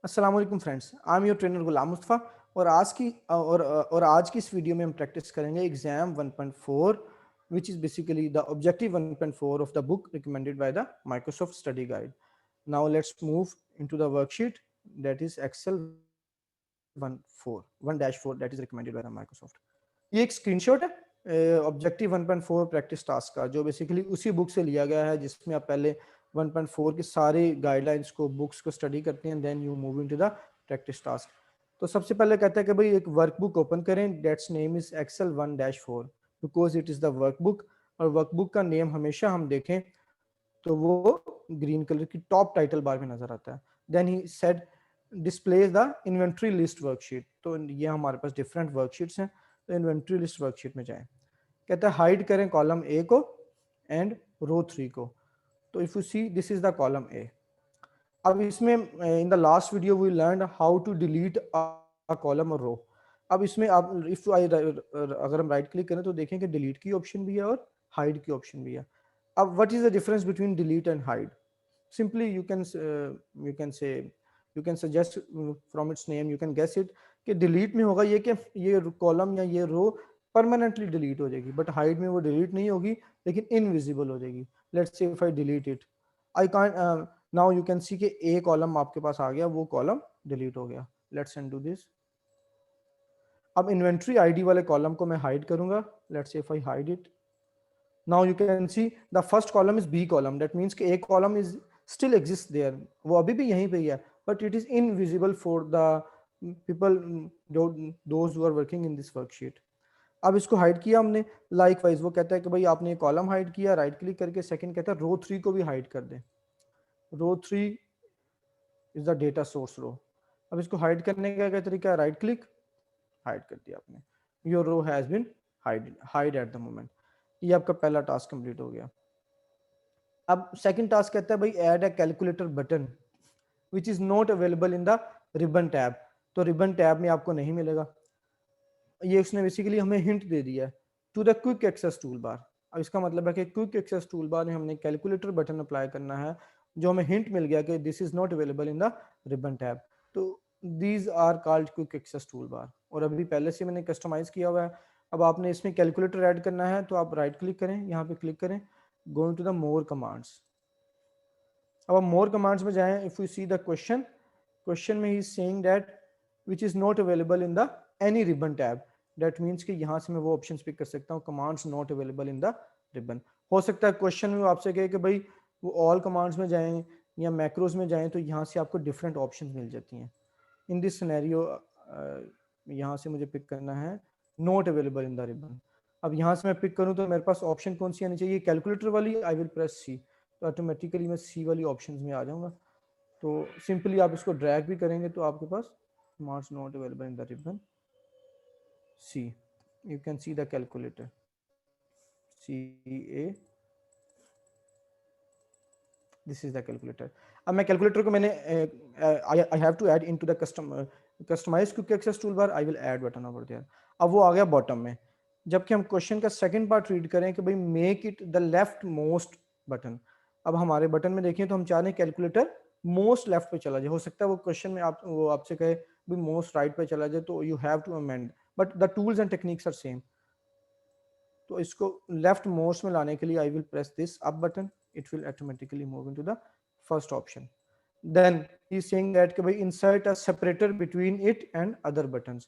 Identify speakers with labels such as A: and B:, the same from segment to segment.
A: अस्सलाम वालेकुम friends, I am your trainer Ghulam Mustafa. और आज की इस वीडियो में हम प्रैक्टिस करेंगे exam 1.4 which is basically the objective 1.4 of the book recommended by the Microsoft study guide. Now let's move into the worksheet that is Excel 1.4 that is recommended by the Microsoft. ये एक screenshot है objective 1.4 practice task का, जो basically उसी book से लिया गया है जिसमें आप पहले 1.4 की सारी गाइडलाइंस को बुक्स को स्टडी करते हैं, then you move into the practice task. तो सबसे पहले कहता है कि भाई एक वर्कबुक ओपन करें, that's name is Excel 1-4 because it is the workbook. और वर्कबुक का नेम हमेशा हम देखें तो वो ग्रीन कलर की टॉप टाइटल बार में नजर आता है। Then he said displays the inventory list worksheet. तो ये हमारे पास डिफरेंट वर्कशीट्स हैं, तो इन्वेंट्री लिस्ट वर्कशीट में जाएं। कहता है हाइड करें कॉलम ए को एंड रो 3 को। तो if you see this is the column A. अब इसमें in the last video we learn how to delete a column और रो। अब इसमें आप इफ आई अगर हम राइट क्लिक करें तो देखें कि डिलीट की ऑप्शन भी है और हाइड की ऑप्शन भी है। अब what is the difference between delete and hide? Simply you can suggest from its name you can guess it कि डिलीट में होगा ये कि ये कॉलम या ये रो परमानेंटली डिलीट हो जाएगी, बट हाइड में वो डिलीट नहीं होगी लेकिन इनविजिबल हो जाएगी। Let's say if I delete it, I can't now you can सी कि ए कॉलम आपके पास आ गया, वो कॉलम डिलीट हो गया। Let's undo this. अब इन्वेंट्री आईडी वाले कॉलम को मैं हाइड करूंगा। Let's say if I hide it, now you can see the first column is b column, that means कि a column is still exists there, वो अभी भी यहीं पे ही है, but it is invisible for the people those who are working in this worksheet। अब इसको hide किया हमने। लाइकवाइज वो कहता है कि भाई आपने कॉलम हाइड किया, राइट क्लिक करके सेकंड कहता है रो 3 को भी हाइड कर दे। रो 3 इज द डेटा सोर्स रो। अब इसको हाइड करने का क्या तरीका है? राइट क्लिक, हाइड कर दिया आपने। Your row has been hide at the moment. ये आपका पहला टास्क कंप्लीट हो गया। अब सेकंड टास्क कहता है भाई add a calculator button which is not available in the ribbon tab. तो रिबन टैब में आपको नहीं मिलेगा। ये उसने बेसिकली हमें हिंट दे दिया है to the quick access tool bar. अब इसका मतलब है कि क्विक एक्सेस टूल बार में हमने कैलकुलेटर बटन अप्लाई करना है, जो हमें हिंट मिल गया कि this is not available in the ribbon tab. तो these are called quick access tool bar, और अभी पहले से मैंने कस्टमाइज किया हुआ है। अब आपने इसमें कैलकुलेटर ऐड करना है तो आप राइट क्लिक करें, यहाँ पे क्लिक करें, going to the more commands. अब हम मोर कमांड्स में जाएं, if you see the question, question में he is saying that which is not available in the any ribbon tab. That means कि यहाँ से मैं वो ऑप्शन पिक कर सकता हूँ, commands not available in the ribbon. हो सकता है क्वेश्चन में वो आपसे कहे कि भाई वो ऑल कमांड्स में जाएं या मैक्रोज में जाएं, तो यहाँ से आपको डिफरेंट ऑप्शन मिल जाती हैं। इन दिस सिनेरियो यहाँ से मुझे पिक करना है not available in the ribbon. अब यहाँ से मैं पिक करूँ तो मेरे पास ऑप्शन कौन सी आनी चाहिए? कैलकुलेटर वाली। आई विल प्रेस सी, तो ऑटोमेटिकली मैं सी वाली ऑप्शन में आ जाऊँगा। तो सिंपली आप इसको ड्रैग भी करेंगे तो आपके पास marks not available in the ribbon see. You can see the calculator see a, this is the calculator. अब मैं कैलकुलेटर को मैंने I have to add into the customise quick access tool bar, I will add button over there. अब वो आ गया bottom में। जबकि हम क्वेश्चन का सेकंड पार्ट रीड करें कि भाई make it the left most button. अब हमारे बटन में देखें तो हम चाह रहे हैं कैलकुलेटर मोस्ट लेफ्ट पे चला जाए। हो सकता है वो क्वेश्चन में आप वो आपसे कहे भाई मोस्ट राइट पे चला जाए, तो you have to amend, but the tools and techniques are same. तो इसको लेफ्ट मोस्ट में लाने के लिए I will press this up button, it will automatically move into the first option. Then he is saying that कि भाई insert a separator between it and other buttons.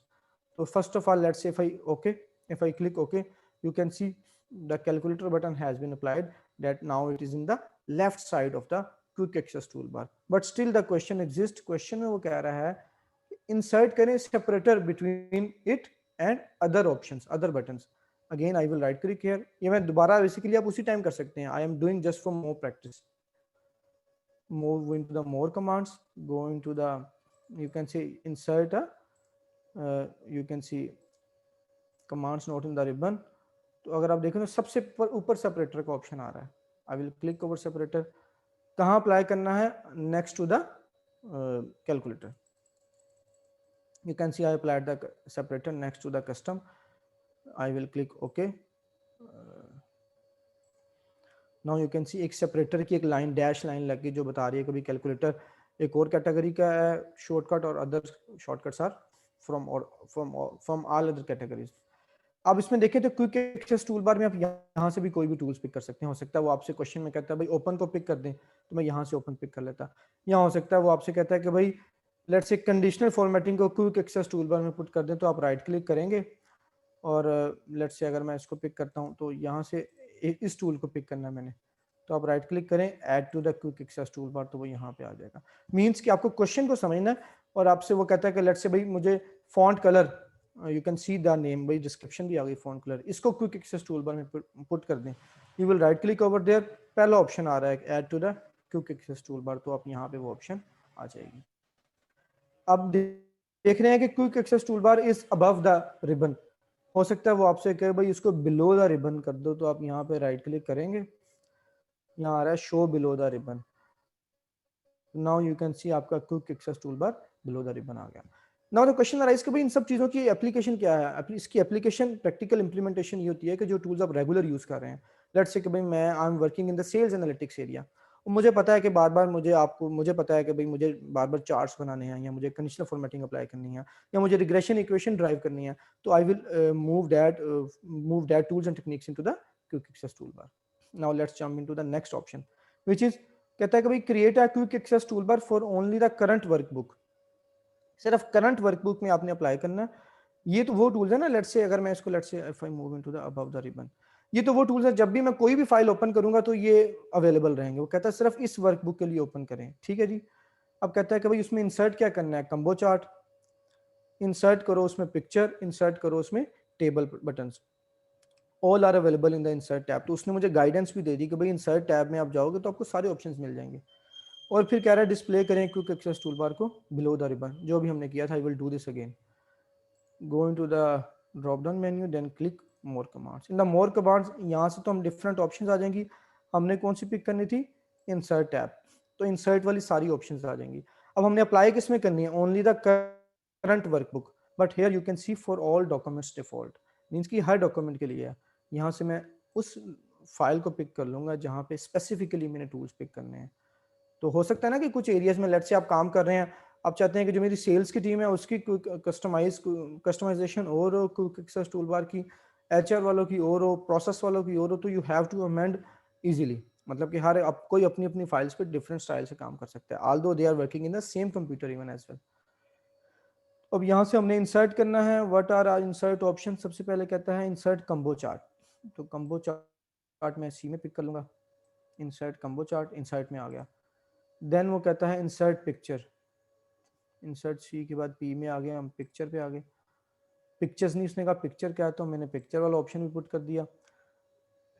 A: तो first of all let's say if I click OK, you can see the calculator button has been applied, that now it is in the left side of the quick access toolbar, but still the question exists। question में वो कह रहा है insert करें separator between it and other options, other buttons। again I will right click here, ये मैं दोबारा basically आप उसी टाइम कर सकते हैं। I am doing just for more practice। move into the more commands, go into the, you can say insert a you can see commands not in the ribbon। तो अगर आप देखें तो सबसे ऊपर सेपरेटर का ऑप्शन आ रहा है। I will click over separator. कहाँ अप्लाई करना है? Next to the calculator. You can see I applied the separator next to the custom. I will click okay. Now you can see एक separator की एक line dash line लग गई जो बता रही है कभी कैलकुलेटर एक और कैटेगरी का है शॉर्टकट और other shortcuts are from all other categories. अब इसमें देखें तो क्विक एक्सेस टूल बार में आप यहाँ से भी कोई भी टूल्स पिक कर सकते हैं। हो सकता है वो आपसे क्वेश्चन में कहता है भाई ओपन को पिक कर दें, तो मैं यहाँ से ओपन पिक कर लेता। यहाँ हो सकता है वो आपसे कहता है कि भाई लेट्स से कंडीशनल फॉर्मेटिंग को क्विक एक्सेस टूल बार में पुट कर दें, तो आप राइट क्लिक करेंगे और लेट्स से अगर मैं इसको पिक करता हूँ तो यहाँ से इस टूल को पिक करना है मैंने, तो आप राइट क्लिक करें add to the quick access tool bar, तो वो यहाँ पे आ जाएगा। मीन्स कि आपको क्वेश्चन को समझना है और आपसे वो कहता है कि लेट्स से भाई मुझे font colour, you can see the name, भाई डिस्क्रिप्शन भी आ गई फॉन्ट कलर, इसको क्विक एक्सेस टूल बार में पुट कर दें। You will right click over there, पहला ऑप्शन आ रहा है add to the quick access tool bar, तो आप यहाँ पे वो ऑप्शन आ जाएगी। अब देख रहे हैं कि quick access tool bar is above the ribbon. हो सकता है वो आपसे कहे भाई इसको बिलो द रिबन कर दो, तो आप यहाँ पे राइट क्लिक करेंगे, यहाँ आ रहा है show below the ribbon. Now you can see आपका quick access tool bar below the ribbon आ गया। नाउ द क्वेश्चन अराइज कि भाई इन सब चीज़ों की एप्लीकेशन क्या है। इसकी एप्लीकेशन प्रैक्टिकल इंप्लीमेंटेशन ये होती है कि जो टूल्स आप रेगुलर यूज़ कर रहे हैं, लेट्स से कि भाई मैं I am working in the sales analytics area, मुझे पता है कि बार बार मुझे पता है कि भाई मुझे बार बार चार्ट्स बनाने हैं, या मुझे कंडीशनल फॉर्मेटिंग अप्लाई करनी है, या मुझे रिग्रेशन इक्वेशन ड्राइव करनी है, तो I will move that tools and techniques into the quick access tool bar. Now let's jump into the next option which is, कहता है कि भाई create a quick access tool bar for only the current workbook. सिर्फ current workbook में आपने apply करना है। ये तो वो टूल्स है ना, लेट्स से अगर मैं इसको let's say if I move into the above the ribbon, ये तो वो टूल्स है जब भी मैं कोई भी फाइल ओपन करूंगा तो ये अवेलेबल रहेंगे। वो कहता है सिर्फ इस वर्कबुक के लिए ओपन करें, ठीक है जी। अब कहता है कि भाई उसमें इंसर्ट क्या करना है, कंबो चार्ट इंसर्ट करो, उसमें पिक्चर इंसर्ट करो, उसमें table buttons, all are available in the insert tab. तो उसने मुझे गाइडेंस भी दे दी कि भाई इंसर्ट टैब में आप जाओगे तो आपको सारे ऑप्शंस मिल जाएंगे। और फिर कह रहा है डिस्प्ले करें क्विक एक्सेस टूल बार को बिलो द रिबन, जो भी हमने किया था। I will do this again, go into the drop down menu, then click more commands। in the more commands यहाँ से तो हम डिफरेंट ऑप्शंस आ जाएंगी। हमने कौन सी पिक करनी थी, इंसर्ट टैब, तो इंसर्ट वाली सारी ऑप्शंस आ जाएंगी। अब हमने अप्लाई किस में करनी है, only the current workbook, but here you can C for all documents default, means कि हर डॉक्यूमेंट के लिए है। यहाँ से मैं उस फाइल को पिक कर लूंगा जहाँ पे स्पेसिफिकली मैंने टूल्स पिक करने हैं। तो हो सकता है ना कि कुछ एरियाज में लेट्स से आप काम कर रहे हैं, आप चाहते हैं कि जो मेरी सेल्स की टीम है उसकी कस्टमाइजेशन और हो, क्विक एक्सेस टूल बार की एचआर वालों की और हो, प्रोसेस वालों की और हो, तो you have to amend easily. मतलब कि हर आप कोई अपनी अपनी फाइल्स पे डिफरेंट स्टाइल से काम कर सकते हैं, although they are working in the same computer even as well. अब यहाँ से हमने इंसर्ट करना है, what are are insert option. सबसे पहले कहता है इंसर्ट कंबो चार्ट, तो कंबो चार्ट मैं सी में पिक कर लूंगा, इंसर्ट कंबो चार्ट, इंसर्ट में आ गया। देन वो कहता है इंसर्ट पिक्चर, इंसर्ट सी के बाद पी में आ गए, हम पिक्चर पे आ गए। पिक्चर्स नहीं, उसने कहा पिक्चर क्या है, तो मैंने पिक्चर वाला ऑप्शन भी पुट कर दिया।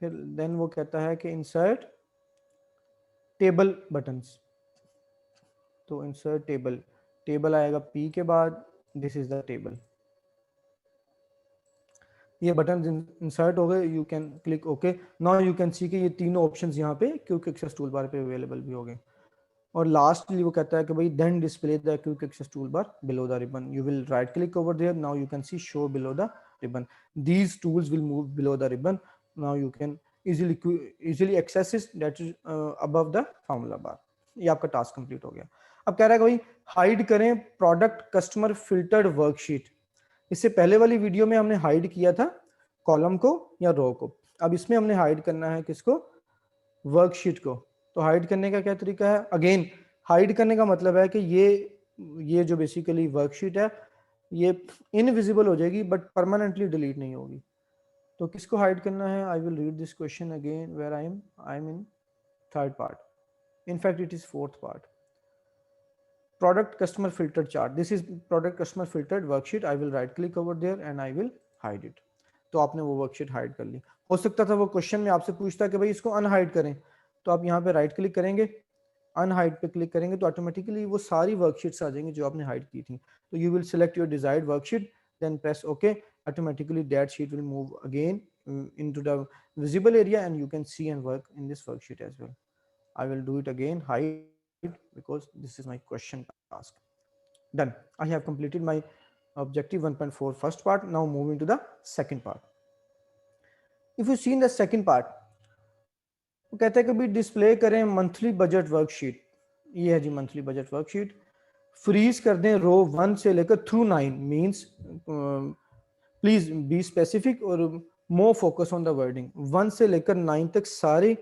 A: फिर देन वो कहता है कि इंसर्ट टेबल बटन्स, तो इंसर्ट टेबल, टेबल आएगा पी के बाद, दिस इज द टेबल। ये बटन इंसर्ट हो गए, you can click okay. Now you can सी कि ये तीनों ऑप्शंस यहाँ पे क्विक एक्सेस टूल बार पे अवेलेबल भी हो गए। और लास्टली वो कहता है कि भाई then display the quick access tool bar below the ribbon, you will right click over there, now you can see show below the ribbon, these tools will move below the ribbon, now you can easily access it, that is above the formula bar. ये आपका task complete हो गया। अब कह रहा है कि भाई हाइड करें प्रोडक्ट कस्टमर फिल्टर्ड वर्कशीट। इससे पहले वाली वीडियो में हमने हाइड किया था कॉलम को या रो को, अब इसमें हमने हाइड करना है किसको, वर्कशीट को। तो हाइड करने का क्या तरीका है, अगेन हाइड करने का मतलब है कि ये जो बेसिकली वर्कशीट है ये इनविजिबल हो जाएगी बट परमानेंटली डिलीट नहीं होगी। तो किसको हाइड करना है, I will read this question again where I am in third part, in fact it is fourth part, product customer filtered chart, this is product customer filtered worksheet, I will right click over there and I will hide it। तो आपने वो worksheet hide कर ली। हो सकता था वो question में आपसे पूछता कि भाई इसको अनहाइड करें, तो आप यहाँ पे राइट क्लिक करेंगे, अनहाइड पे क्लिक करेंगे तो ऑटोमेटिकली वो सारी वर्कशीट्स आ जाएंगी जो आपने हाइड की थी। तो you will select your desired worksheet, then press okay, automatically that sheet will move again into the visible area and you can see and work in this worksheet as well। I will do it again, hide, because this is my question task. Done. I have completed my objective 1.4 first part. Now moving to the second part. If you see in the second part, वो कहता है कि भी display करें monthly budget worksheet. ये है जी monthly budget worksheet. Freeze कर दें रो 1 से लेकर through 9, means please be specific और more focus on the wording. 1 से लेकर 9 तक सारे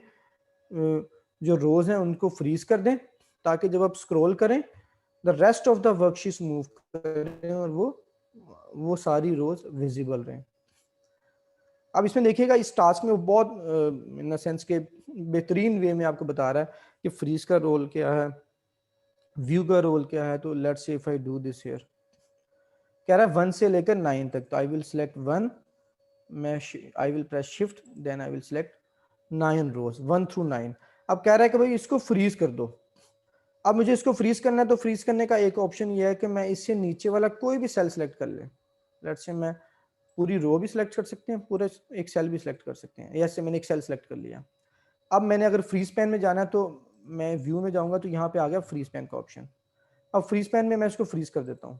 A: जो रोज हैं उनको फ्रीज कर दें, ताकि जब आप स्क्रॉल करें the rest of the worksheet move करें और वो सारी रोज विजिबल रहें। अब इसमें देखिएगा इस टास्क में वो बहुत इन द सेंस के बेहतरीन वे में आपको बता रहा है कि फ्रीज का रोल क्या है, व्यू का रोल क्या है। तो let's say if I do this here, कह रहा है 1 से लेकर 9 तक, तो आई विल सिलेक्ट 1, मैं I will press shift, then I will select 9 rows 1 through 9। अब कह रहा है कि भाई इसको फ्रीज कर दो। अब मुझे इसको फ्रीज करना है, तो फ्रीज करने का एक ऑप्शन ये है कि मैं इससे नीचे वाला कोई भी सेल सिलेक्ट कर ले। लेट्स से मैं पूरी रो भी सिलेक्ट कर सकते हैं, पूरा एक सेल भी सिलेक्ट कर सकते हैं। जैसे मैंने एक सेल सिलेक्ट कर लिया। अब मैंने अगर फ्रीज पैन में जाना है तो मैं व्यू में जाऊंगा, तो यहाँ पे आ गया फ्रीज पैन का ऑप्शन। अब फ्रीज पैन में मैं इसको फ्रीज कर देता हूँ।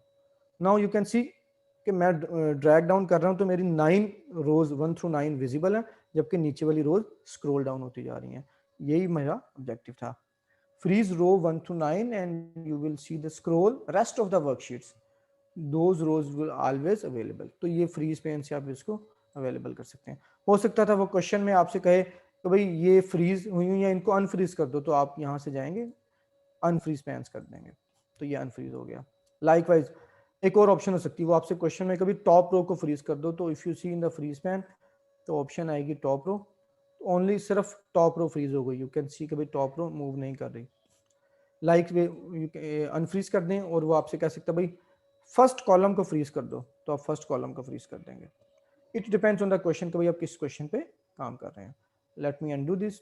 A: नाउ यू कैन सी कि मैं ड्रैग डाउन कर रहा हूँ तो मेरी 9 रोज 1 थ्रू 9 विजिबल है, जबकि नीचे वाली रोज स्क्रॉल डाउन होती जा रही हैं। यही मेरा ऑब्जेक्टिव था। Freeze row 1 through 9 and you will see the scroll rest of the worksheets, those rows will always available. तो ये फ्रीज पेन से आप इसको अवेलेबल कर सकते हैं। हो सकता था वो क्वेश्चन में आपसे कहे तो भाई ये फ्रीज हुई हुई है, इनको अनफ्रीज कर दो, तो आप यहाँ से जाएंगे अनफ्रीज पेन्स कर देंगे, तो ये अनफ्रीज हो गया। लाइकवाइज एक और ऑप्शन हो सकती है, वो आपसे क्वेश्चन में कभी टॉप रो को फ्रीज कर दो, तो if you see in the freeze pane तो ऑप्शन आएगी टॉप रो, ओनली सिर्फ टॉप रो फ्रीज हो गई। यू कैन सी कभी टॉप रो मूव नहीं कर रही। लाइक वे अनफ्रीज कर दें और वो आपसे कह सकता है भाई फर्स्ट कॉलम को फ्रीज कर दो, तो आप फर्स्ट कॉलम को फ्रीज कर देंगे। It depends on the question कि भाई आप किस क्वेश्चन पे काम कर रहे हैं। Let me undo this.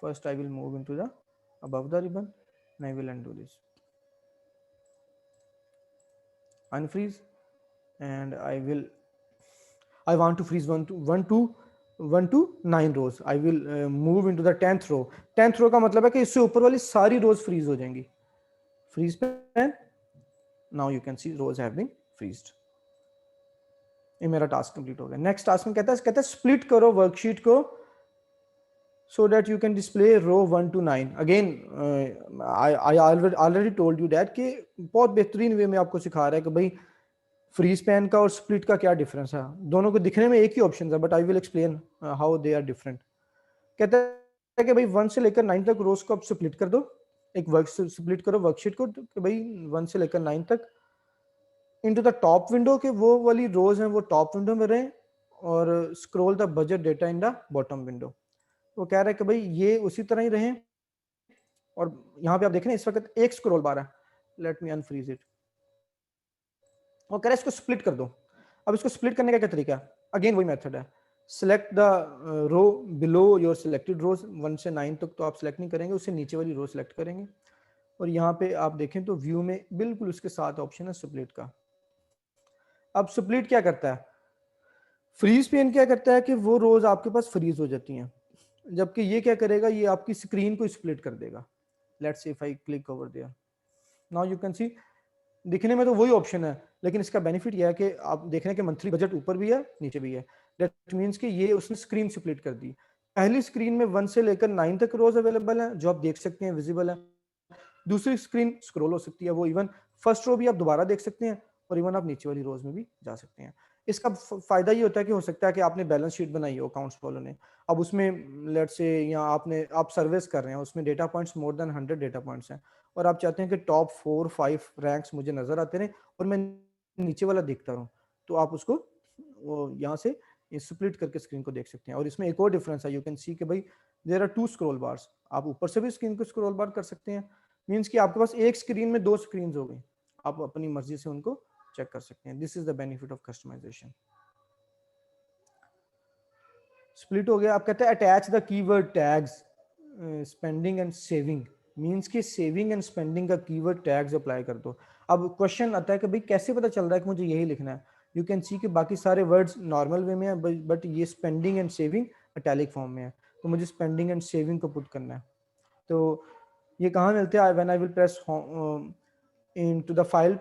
A: First I will move into the above the ribbon and I will undo this, unfreeze, and I want to freeze 1 to 9 rows. I will move into the 10th row। 10th row का मतलब है कि इससे ऊपर वाली सारी रोज freeze हो जाएंगी। Freeze pane, now you can see rows have been freezed. ये मेरा टास्क कंप्लीट हो गया। नेक्स्ट टास्क में कहता है स्प्लिट करो वर्कशीट को so that you can display row 1 to 9। again I already told you that कि बहुत बेहतरीन वे में आपको सिखा रहा है कि भाई फ्रीज पैन का और स्प्लिट का क्या डिफरेंस है। दोनों को दिखने में एक ही ऑप्शन है, but I will explain how they are different. कहता है कि भाई 1 से लेकर 9 तक रोज को आप स्प्लिट कर दो, एक वर्क स्प्लिट करो वर्कशीट को कि भाई 1 से लेकर 9 तक इनटू द टॉप विंडो के वो वाली रोज हैं वो टॉप विंडो में रहें, और scroll the budget data in the bottom window. वो कह रहा है कि भाई ये उसी तरह ही रहें। और यहाँ पे आप देख रहे हैं इस वक्त एक स्क्रॉल बार है। Let me unfreeze it. वो कह रहा है इसको स्प्लिट कर दो। अब इसको स्प्लिट करने का क्या तरीका है? अगेन वही मेथड है, select the row below your selected rows. 1 से 9 तक तो आप सिलेक्ट नहीं करेंगे, उससे नीचे वाली रो सिलेक्ट करेंगे। और यहाँ पे आप देखें तो व्यू में बिल्कुल उसके साथ ऑप्शन है स्प्लिट का। अब स्प्लिट क्या करता है? फ्रीज पेन क्या करता है कि वो रोज आपके पास फ्रीज हो जाती हैं, जबकि ये क्या करेगा, ये आपकी स्क्रीन को स्प्लिट कर देगा। Let's see if I click over there, now you can see दिखने में तो वही ऑप्शन है, लेकिन इसका बेनिफिट यह है कि आप देख रहे हैं कि मंथली बजट ऊपर भी है नीचे भी है। दैट मींस कि ये उसने स्क्रीन स्प्लिट कर दी। पहली स्क्रीन में 1 से लेकर 9 तक रोज अवेलेबल है जो आप देख सकते हैं, विजिबल है। दूसरी स्क्रीन स्क्रॉल हो सकती है, वो इवन फर्स्ट रो भी आप दोबारा देख सकते हैं, और इवन आप नीचे वाली रोज में भी जा सकते हैं। इसका फायदा ये होता है कि हो सकता है कि आपने बैलेंस शीट बनाई हो अकाउंट्स वालों ने, अब उसमें लेट्स से या आप सर्विस कर रहे हैं, उसमें data points more than 100 data points हैं, और आप चाहते हैं कि टॉप 4-5 रैंक्स मुझे नजर आते रहे और मैं नीचे वाला देखता रहूं, तो आप उसको यहाँ से स्प्लिट करके स्क्रीन को देख सकते हैं। और इसमें एक और डिफरेंस है, यू कैन सी कि भाई देयर आर 2 स्क्रॉल बार्स। आप ऊपर से भी स्क्रीन को स्क्रॉल बार कर सकते हैं, मींस कि आपके पास एक स्क्रीन में 2 स्क्रीन हो गई, आप अपनी मर्जी से उनको चेक कर सकते हैं। This is the benefit of customization. Split हो गया। आप कहते हैं attach the keyword tags spending and saving, means कि सेविंग एंड स्पेंडिंग का कीवर्ड टैग्स अप्लाई कर दो। अब क्वेश्चन आता है कि भाई कैसे पता चल रहा है कि मुझे यही लिखना है? यू कैन सी कि बाकी सारे वर्ड्स नॉर्मल वे में है, बट ये spending and saving italic form में है, तो मुझे स्पेंडिंग एंड सेविंग को पुट करना है। तो ये कहाँ मिलते हैं? When I will press into the file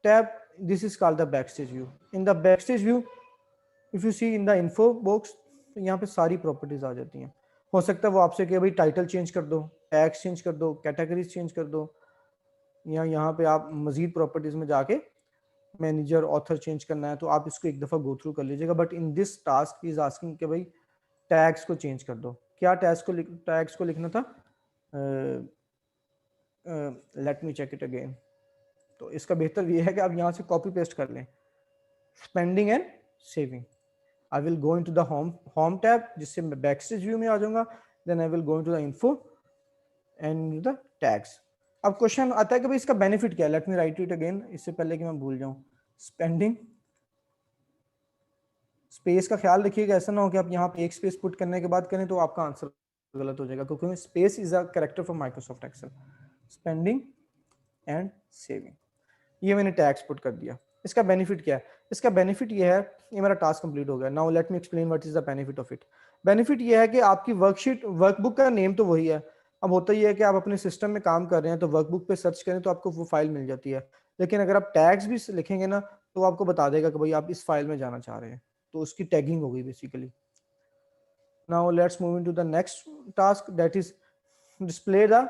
A: tab, this is called the backstage view। in the backstage view if you see in the info box, तो यहाँ पे सारी प्रॉपर्टीज आ जाती हैं। हो सकता है वो आपसे कहे भाई टाइटल चेंज कर दो, टैग्स चेंज कर दो, कैटेगरीज चेंज कर दो, या यहाँ पे आप मजीद प्रॉपर्टीज में जाके मैनेजर ऑथर चेंज करना है तो आप इसको एक दफ़ा गो थ्रू कर लीजिएगा। But in this task is asking कि भाई टैग्स को चेंज कर दो। क्या टैग्स को लिखना था? Let me check it again. तो इसका बेहतर ये है कि आप यहाँ से कॉपी पेस्ट कर लें, spending and saving. I will go into the home tab, जिससे मैं बैकस्टेज व्यू में आ जाऊंगा। Then I will go into the info and the tags. अब क्वेश्चन आता है कि भाई इसका बेनिफिट क्या है। Let me write it again, इससे पहले कि मैं भूल जाऊं। स्पेंडिंग, स्पेस का ख्याल रखिएगा, ऐसा ना हो कि आप यहाँ पे एक स्पेस पुट करने के बाद करें तो आपका आंसर गलत हो जाएगा, क्योंकि space is a character for Microsoft Excel. Spending and saving, ये मैंने टैक्स पुट कर दिया। इसका बेनिफिट क्या है? इसका बेनिफिट ये है, ये मेरा टास्क कंप्लीट हो गया। Now let me explain what is the benefit of it. Benefit ये है कि आपकी वर्कशीट, वर्कबुक का नेम तो वही है। अब होता ही है कि आप अपने सिस्टम में काम कर रहे हैं तो वर्कबुक पे सर्च करें तो आपको वो फाइल मिल जाती है। लेकिन अगर आप टैग्स भी लिखेंगे ना तो आपको बता देगा कि भाई आप इस फाइल में जाना चाह रहे हैं, तो उसकी टैगिंग होगी basically. Now let's move into the next task, that is display the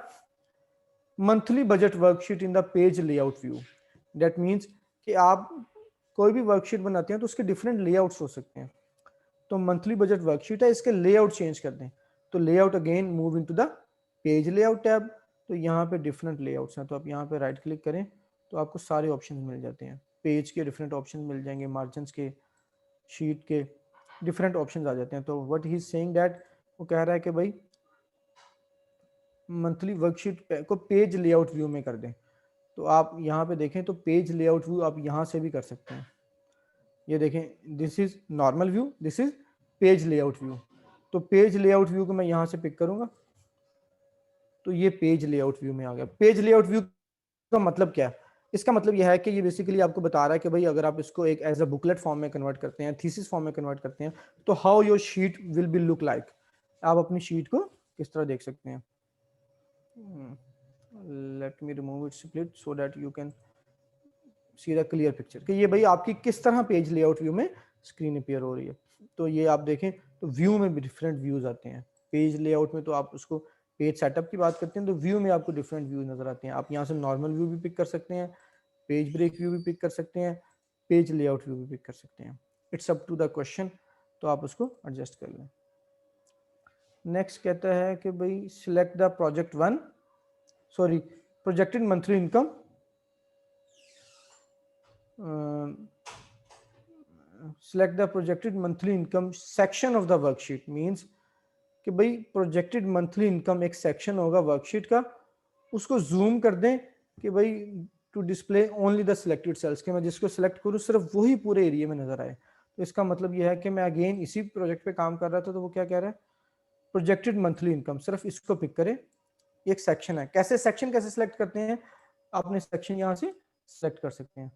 A: monthly budget worksheet in the page layout view. That means कि आप कोई भी वर्कशीट बनाते हैं तो उसके डिफरेंट लेआउट्स हो सकते हैं। तो मंथली बजट वर्कशीट है, इसके लेआउट चेंज कर दें तो layout again move into the page layout tab. तो यहाँ पे डिफरेंट लेआउट्स हैं, तो आप यहाँ पे राइट क्लिक करें तो आपको सारे ऑप्शन मिल जाते हैं। पेज के डिफरेंट ऑप्शन मिल जाएंगे, मार्जिन के, शीट के डिफरेंट ऑप्शन आ जाते हैं। तो what he is saying that, वो कह रहा है कि भाई मंथली वर्कशीट को पेज लेआउट व्यू में कर दें। तो आप यहाँ पे देखें तो पेज लेआउट व्यू आप यहाँ से भी कर सकते हैं। ये देखें, this is normal view, this is page layout view. तो पेज लेआउट व्यू को मैं यहाँ से पिक करूंगा तो ये पेज लेआउट व्यू में आ गया। पेज लेआउट व्यू का मतलब क्या है? इसका मतलब यह है कि ये बेसिकली आपको बता रहा है कि भाई अगर आप इसको एक एज अ बुकलेट फॉर्म में कन्वर्ट करते हैं, थीसिस फॉर्म में कन्वर्ट करते हैं, तो how your sheet will be look like. आप अपनी शीट को किस तरह देख सकते हैं। Let me remove it split so that you can see the clear picture कि ये भाई आपकी किस तरह पेज लेआउट व्यू में स्क्रीन अपीयर हो रही है। तो ये आप देखें तो व्यू में भी डिफरेंट व्यूज आते हैं। पेज लेआउट में तो आप उसको पेज सेटअप की बात करते हैं, तो व्यू में आपको डिफरेंट व्यू नजर आते हैं। आप यहाँ से नॉर्मल व्यू भी पिक कर सकते हैं, पेज ब्रेक व्यू भी पिक कर सकते हैं, पेज लेआउट व्यू भी पिक कर सकते हैं। It's up to the question, तो आप उसको एडजस्ट कर लें। नेक्स्ट कहता है कि भाई select the project one, sorry projected monthly income, select the projected monthly income section of the worksheet। Means कि भाई प्रोजेक्टेड मंथली इनकम एक सेक्शन होगा वर्कशीट का, उसको जूम कर दें कि भाई to display only the selected cells, कि मैं जिसको सिलेक्ट करूँ सिर्फ वही पूरे एरिया में नजर आए। तो इसका मतलब यह है कि मैं अगेन इसी प्रोजेक्ट पे काम कर रहा था, तो वो क्या कह रहा है, प्रोजेक्टेड मंथली इनकम सिर्फ इसको पिक करें। एक सेक्शन है, कैसे सेक्शन कैसे सिलेक्ट करते हैं, आपने सेक्शन यहाँ से सिलेक्ट कर सकते हैं।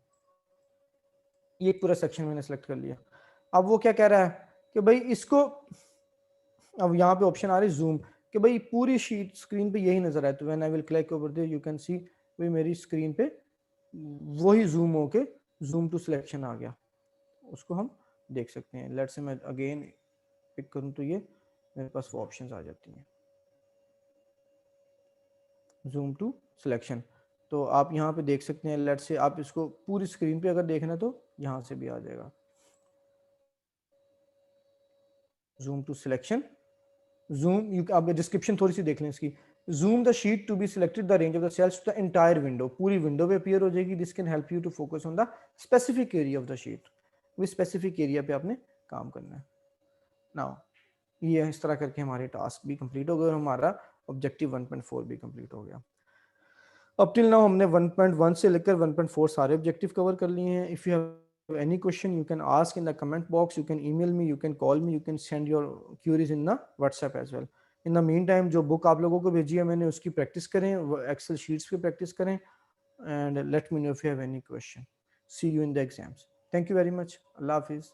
A: ये पूरा सेक्शन मैंने सेलेक्ट कर लिया। अब वो क्या कह रहा है कि भाई इसको, अब यहाँ पे ऑप्शन आ रही है जूम, कि भाई पूरी शीट स्क्रीन पे यही नजर आए। तो when I will click over there you can see भाई मेरी स्क्रीन पे वही जूम होके जूम टू सिलेक्शन आ गया, उसको हम देख सकते हैं। लेट्स से मैं अगेन पिक करूँ तो ये मेरे पास वो ऑप्शंस आ जाती हैं, जूम टू सिलेक्शन। तो आप यहाँ पे देख सकते हैं। लेट्स से आप इसको पूरी स्क्रीन पे अगर देखना तो यहाँ से भी आ जाएगा, zoom to selection, zoom. You आप डिस्क्रिप्शन थोड़ी सी देख लें इसकी। Zoom the sheet to be selected the range of the cells to the entire window, पूरी विंडो पे अपीयर हो जाएगी। This can help you to focus on the specific area of the sheet, वो स्पेसिफिक एरिया पे आपने काम करना है। नाउ ये इस तरह करके हमारे टास्क भी कंप्लीट हो गए और हमारा ऑब्जेक्टिव 1.4 भी कंप्लीट हो गया। अब टिल नाउ हमने 1.1 से लेकर 1.4 सारे ऑब्जेक्टिव कवर कर लिए हैं। If you have any question you can ask in the comment box, you can email me, you can call me, you can send your queries in the WhatsApp as well. in the meantime जो book आप लोगों को भेजी है मैंने उसकी practice करें, Excel sheets पे प्रैक्टिस करें, and let me know if you have any question. See you in the exams. Thank you very much. Allah Hafiz.